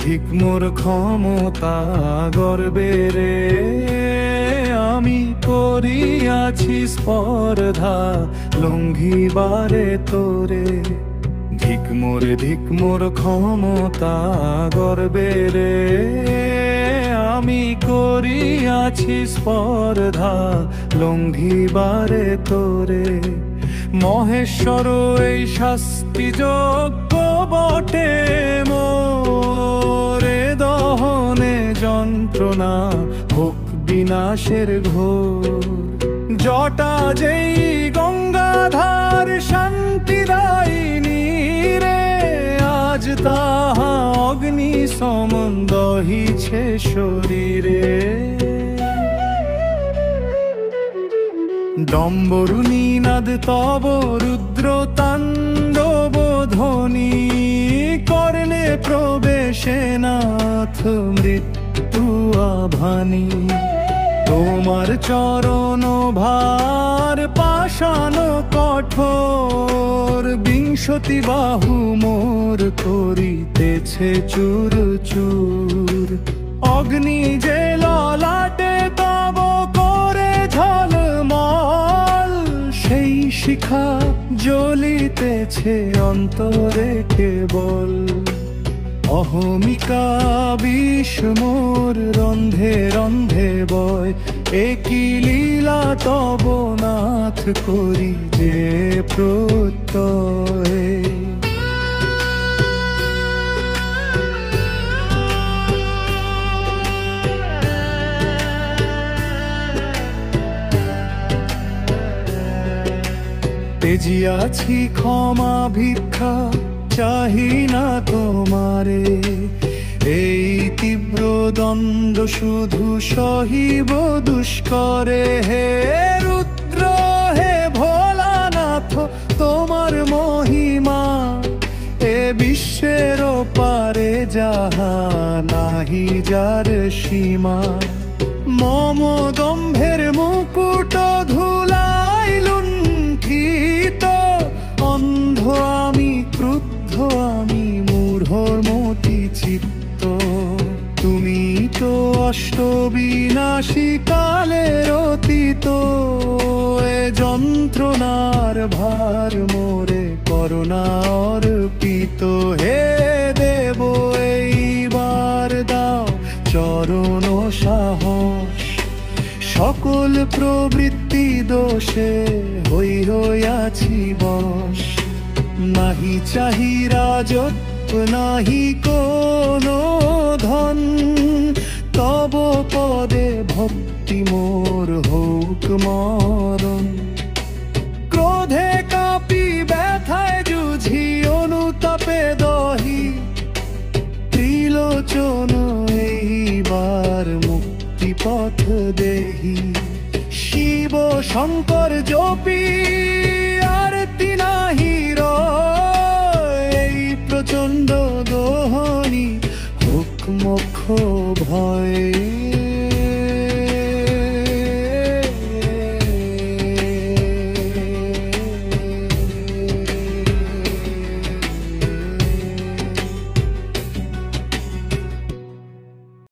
ধিক মোর ক্ষমতা গর্বে রে, আমি করিয়াছি স্পর্ধা লঙ্ঘিবারে তোরে। ধিক মোর ক্ষমতা গর্বে রে, আমি করিয়াছি স্পর্ধা লঙ্ঘিবারে তোরে। মহেশ্বর এই শাস্তি যোগ্য বটে মোরে, দহনে যন্ত্রণা হোক বিনাশের ঘোর। জটা যেই গঙ্গাধার শান্তিদায়িনী রে, আজ তাহা অগ্নি সমন দহিছে শরীরে। ডম্বরুনি নাদ তব রুদ্র তাণ্ডব ধ্বনি, কর্ণে প্রবেশে নাথ মৃত্যু আভানি। তোমার চরণ ভার পাষাণ কঠোর, বিংশতি বাহু মোর করিতেছে চূর চূর। অগ্নি যে ললাটে তব করে ঝলমল, সেই শিখা জ্বলিতেছে অন্তরে কেবল। অহমিকা বিষ মোর রন্ধে রন্ধে বয়, একই লীলা তব নাথ করি যে প্রত্যয়। তেজিয়াছি ক্ষমা ভিক্ষা চাহি না তোমারে, এই তীব্র দ্বন্দ্ব শুধু সহিব দুষ্করে। হে রুদ্র হে ভোলানাথ তোমার মহিমা, এ বিশ্বের পারে যাহা নাহি যার সীমা। মম দম্ভের মুকুট ধুলাই লুণ্ঠিত, অন্ধ আমি ক্রুদ্ধ আমি মূঢ় মতি চিত্ত। তুমি তো অষ্টবিনাশী কালের অতীত, এ যন্ত্রণার ভার মোরে করুণা অর্পিত। হে দেব এইবার দাও চরণ সাহস, সকল প্রবৃত্তি দোষে হই হইয়াছি বশ। নাহি চাহি রাজত্ব নাহি কোনো ধন, তব পদে ভক্তি মোর হোক মরণ। ক্রোধে কাঁপি ব্যথায় যুঝি অনুতাপে দহি, ত্রিলোচন এইবার মুক্তি পথ দেহি। শিব শঙ্কর জপি আরতি নাহি রয়, এই প্রচণ্ড দোহনি হোক মোক্ষ ভয়।